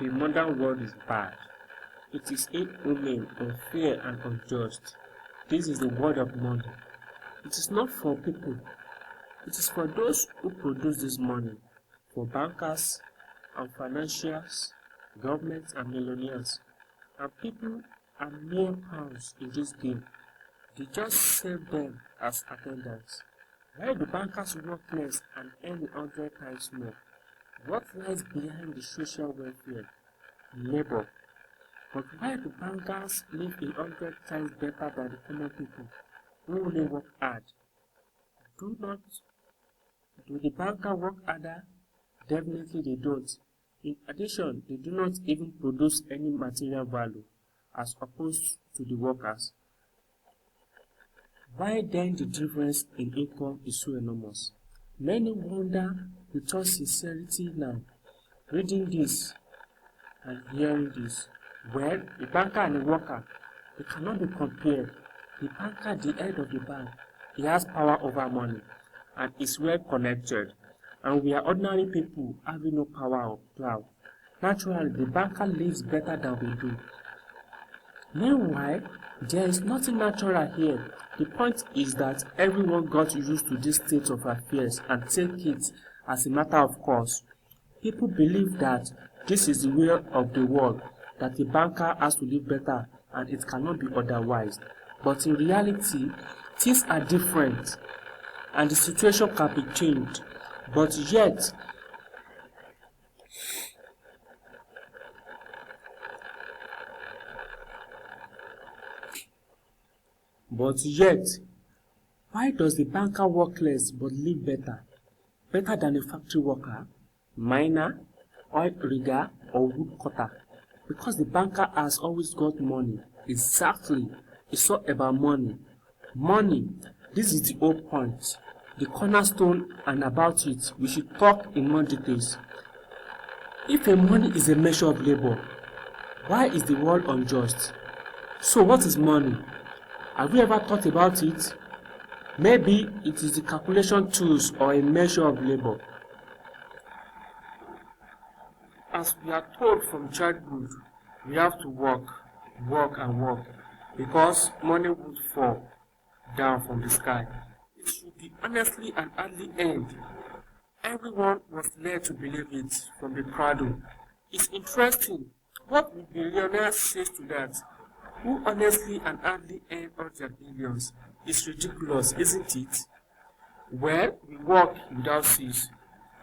The modern world is bad. It is inhuman, unfair, and unjust. This is the word of money. It is not for people. It is for those who produce this money, for bankers and financiers, governments and millionaires. And people are mere pawns in this game. They just sell them as attendants. While the bankers work less and earn 100 times more. What lies behind the social welfare? Labor. But why do bankers live 100 times better than the common people who only work hard? Do the banker work harder? Definitely they don't. In addition, they do not even produce any material value as opposed to the workers. Why then the difference in income is so enormous? Many wonder with all sincerity now, reading this and hearing this. Well, the banker and the worker, they cannot be compared. The banker, the head of the bank, he has power over money and is well connected. And we are ordinary people having no power or clout. Naturally, the banker lives better than we do. Meanwhile, there is nothing natural here. The point is that everyone got used to this state of affairs and take it as a matter of course. People believe that this is the way of the world, that the banker has to live better and it cannot be otherwise. But in reality, things are different and the situation can be changed. But yet, why does the banker work less but live better? Better than a factory worker, miner, oil rigger, or woodcutter? Because the banker has always got money. Exactly. It's all about money. Money. This is the whole point. The cornerstone, and about it, we should talk in more details. If a money is a measure of labor, why is the world unjust? So what is money? Have you ever thought about it? Maybe it is the calculation tools or a measure of labor. As we are told from childhood, we have to work and work, because money would fall down from the sky. It should be honestly and hardly earned. Everyone was led to believe it from the cradle. It's interesting what the billionaires say to that. Who honestly and hardly earn all their billions? It's ridiculous, isn't it? Well, we work without cease.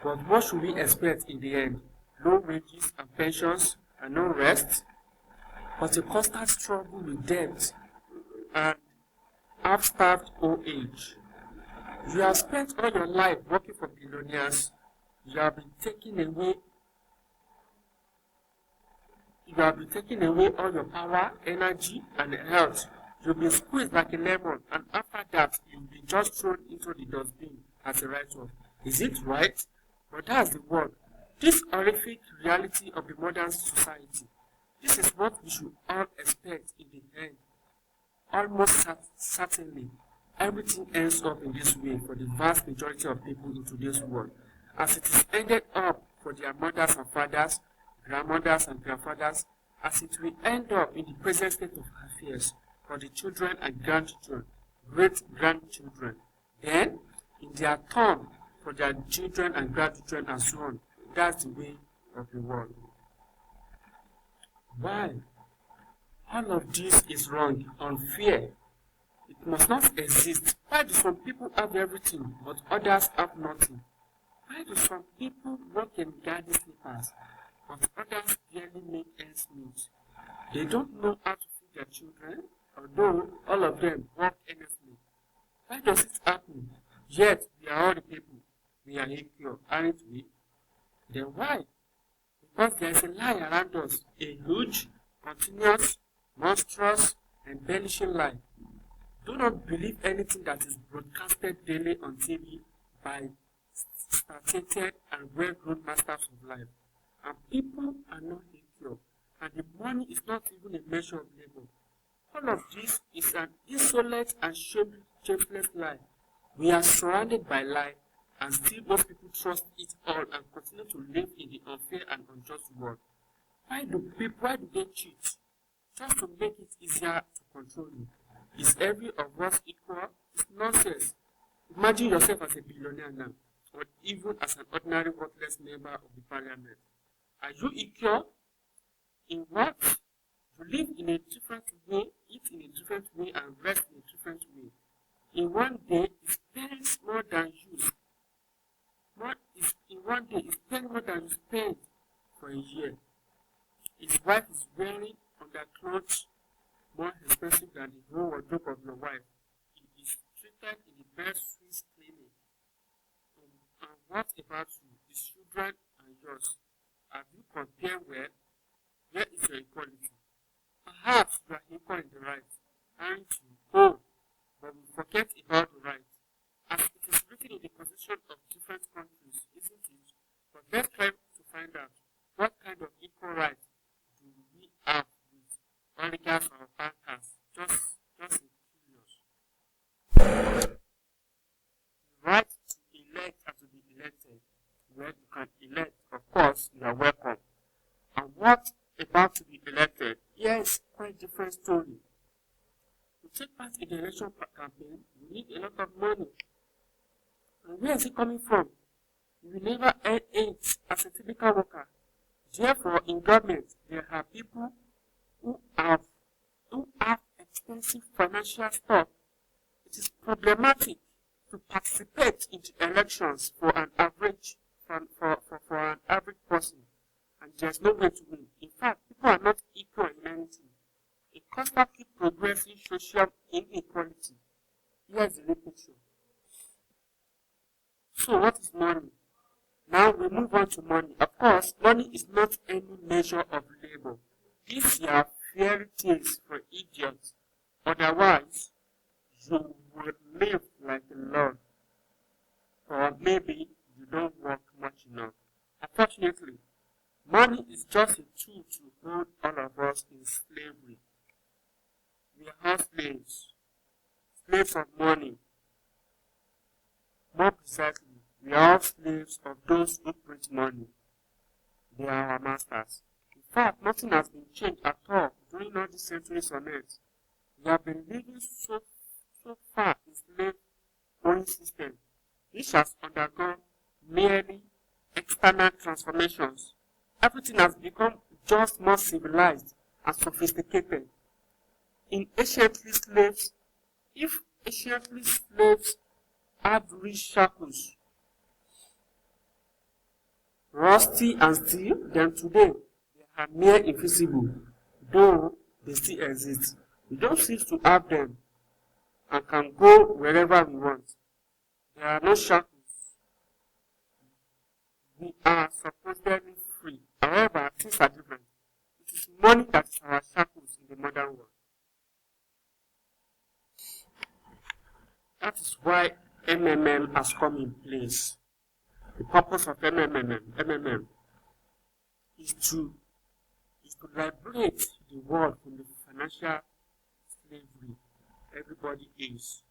But what should we expect in the end? Low wages and pensions and no rest? But a constant struggle with debt and half-starved old age. You have spent all your life working for billionaires. You have been taking away all your power, energy, and health. You'll be squeezed like a lemon, and after that, you'll be just thrown into the dustbin as a write-off. Is it right? But that's the word. This horrific reality of the modern society. This is what we should all expect in the end. Almost certainly, everything ends up in this way for the vast majority of people in today's world, as it is ended up for their mothers and fathers, grandmothers and grandfathers, as it will end up in the present state of affairs for the children and grandchildren, great-grandchildren, then in their turn for their children and grandchildren and so on. That's the way of the world. Why? All of this is wrong, unfair. It must not exist. Why do some people have everything but others have nothing? Why do some people work in garden slippers but others barely make ends meet? They don't know how to feed their children, although all of them work earnestly. Why does it happen? Yet we are all the people. We are equal, aren't we? Then why? Because there is a lie around us, a huge, continuous, monstrous, embellishing lie. Do not believe anything that is broadcasted daily on TV by satiated and well-grown masters of life. And people are not equal, and the money is not even a measure of labor. All of this is an insolent and shameless lie. We are surrounded by lies, and still most people trust it all and continue to live in the unfair and unjust world. why do they cheat? Just to make it easier to control you. Is every of us equal? It's nonsense. Imagine yourself as a billionaire now, or even as an ordinary worthless member of the parliament. Are you equal? In what? You live in a different way, eat in a different way, and rest in a different way. In one day, he spends more than you. In one day, he spends more than you spend for a year. His wife is wearing underclothes more expensive than the whole wardrobe of your wife. He is treated in the best Swiss clinic. And what about you? His children and yours? Have you compared well? Where is your equality? Perhaps you are equal in the right, aren't you? Oh, but we forget about the right. As it is written in the constitution of different countries, isn't it? But let's try to find out what kind of equal right do we have with oligarchs or bankers? Just curious. The right to elect and to be elected. Well, you can elect, of course, you are welcome. And what about to be elected? Yes, quite different story. To take part in the election campaign, you need a lot of money. And where is it coming from? You will never earn it as a typical worker. Therefore, in government, there are people who have expensive financial stuff. It is problematic to participate in the elections for an average person, and there's no way to win. In fact, people are not equal in anything. A constantly progressing social inequality. Here's the picture. So what is money? Now we move on to money. Of course, money is not any measure of labor. These are fairy tales for idiots. Otherwise, you will live like a lord. Or maybe you don't work much enough. Unfortunately, money is just a tool to hold all of us in slavery. We are slaves. Slaves of money. More precisely, we are all slaves of those who print money. They are our masters. In fact, nothing has been changed at all during all these centuries on earth. We have been living so far in slave-owning system, which has undergone merely external transformations. Everything has become just more civilized and sophisticated. If anciently slaves had rich shackles, rusty and steel, then today they are mere invisible, though they still exist. We don't cease to have them and can go wherever we want. There are no shackles. We are supposedly free. However, things are different. It is money that is our shackles in the modern world. That is why MMM has come in place. The purpose of MMM is to liberate the world from the financial slavery everybody is,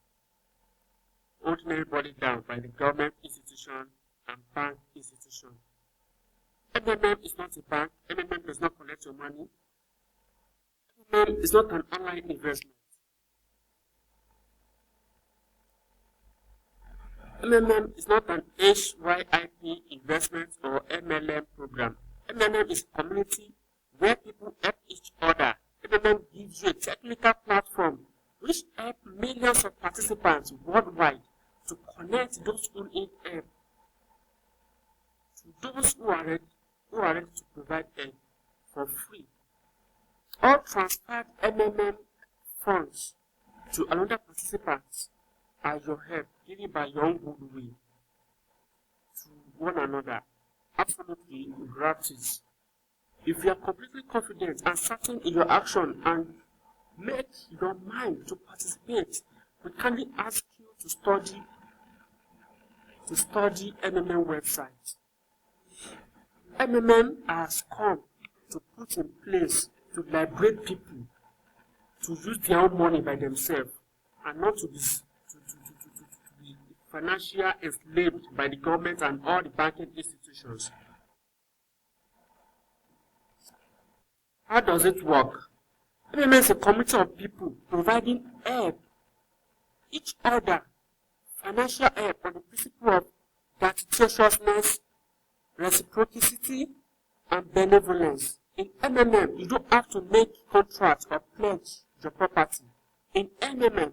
holding everybody down by the government institution and bank institution. MMM is not a bank. MMM does not collect your money. MMM is not an online investment. MMM is not an HYIP investment or MLM program. MMM is a community where people help each other. MMM gives you a technical platform which helps millions of participants worldwide to connect those who need help to those who are ready to provide help for free. All transferred MMM funds to another participant are your help given by your own goodwill to one another, absolutely gratis. If you are completely confident and certain in your action and make your mind to participate, we kindly ask you to study MMM website. MMM has come to put in place to liberate people to use their own money by themselves and not to be financially enslaved by the government and all the banking institutions. How does it work? MMM is a community of people providing help each other, financial help on the principle of gratuitousness, reciprocity, and benevolence. In MMM, you don't have to make contracts or pledge your property. In MMM,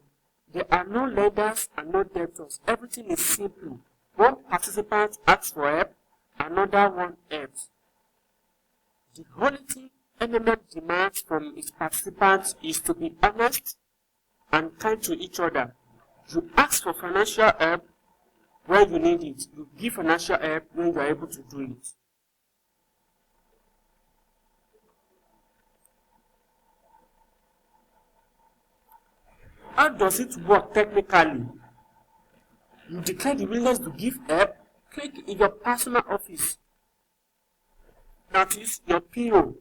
there are no lenders and no debtors. Everything is simple. One participant asks for help, another one helps. The only thing MMM demands from its participants is to be honest and kind to each other. You ask for financial help when you need it. You give financial help when you are able to do it. How does it work technically? You declare the willingness to give help, click in your personal office, that is your PO.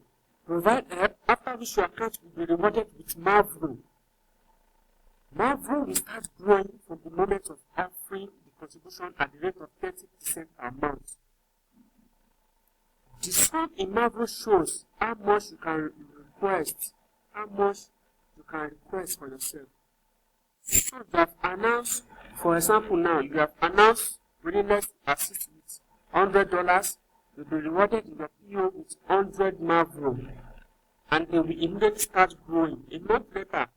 Provide help, after which your account will be rewarded with Mavro. Mavro will start growing from the moment of offering the contribution at the rate of 30% per month. The sum in Mavro shows how much you can request, for yourself. So you have announced, for example now, you have announced willingness to assist with $100, you'll be rewarded in your PO with 100 Mavro, and they will immediately start growing. A month later,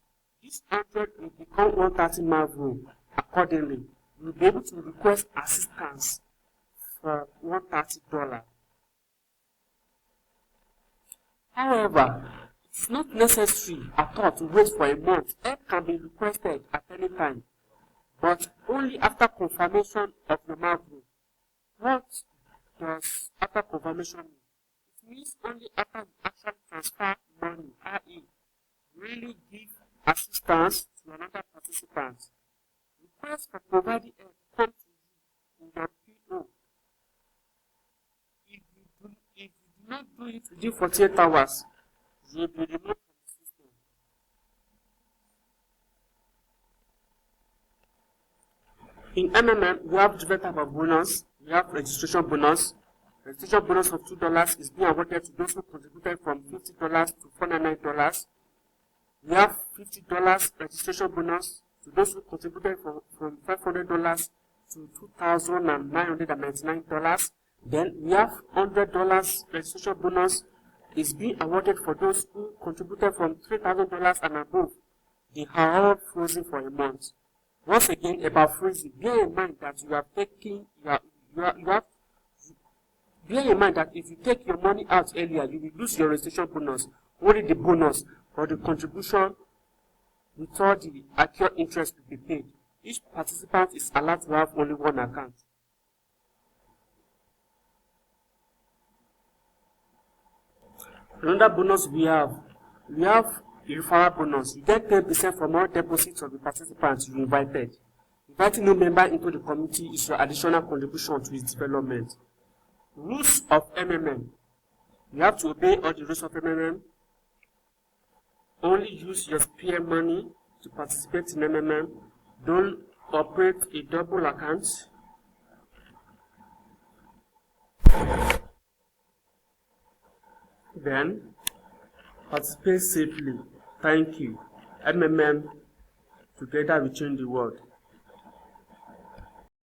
this 100 will become 130 Mavro. Accordingly, you'll be able to request assistance for $130. However, it's not necessary at all to wait for a month. Help can be requested at any time, but only after confirmation of the Mavro. What does after confirmation mean? It means only after you actually transfer money, i.e., really give assistance to another participant. Request for providing help come to you in your PO. If you do not do it within 48 hours, you will be removed from the system. In MMM, we have different types of bonus. We have registration bonus. Registration bonus of $2 is being awarded to those who contributed from $50 to $499. We have $50 registration bonus to those who contributed from $500 to $2,999. Then we have $100 registration bonus is being awarded for those who contributed from $3,000 and above. They are all frozen for a month. Once again, about freezing, bear in mind that bear in mind that if you take your money out earlier, you will lose your registration bonus. Only the bonus or the contribution without the accrued interest will be paid. Each participant is allowed to have only one account. Another bonus we have referral bonus. You get 10% from all deposits of the participants you invited. Inviting new member into the community is your additional contribution to its development. Rules of MMM. You have to obey all the rules of MMM. Only use your spare money to participate in MMM. Don't operate a double account. Then, participate safely. Thank you. MMM, together we change the world.